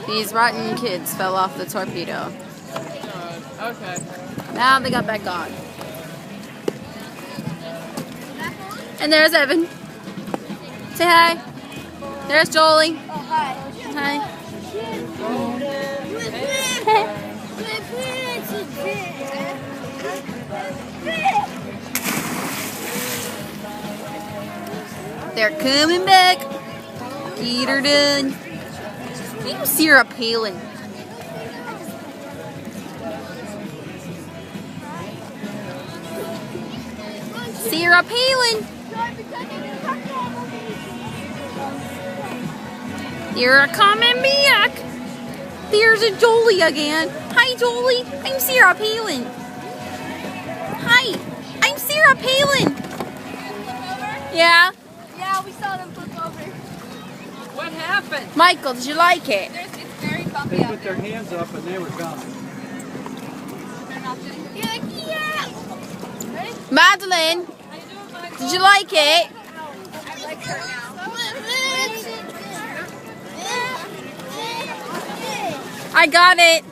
These rotten kids fell off the torpedo. Okay. Now they got back on. And there's Evan. Say hi. There's Jolie. Oh, hi. Hi. They're coming back. Get her done. You Sara Palin. Sara Palin. You're coming back. There's a Jolie again. Hi, Jolie. I'm Sara Palin. Hi, I'm Sara Palin. Yeah. Yeah, we saw them flip over. What happened? Michael, did you like it? It's very bumpy They out put their hands up and they were gone. They're not doing it. You're like, yeah. Ready? Madeline, did you like it? I like her now. I got it.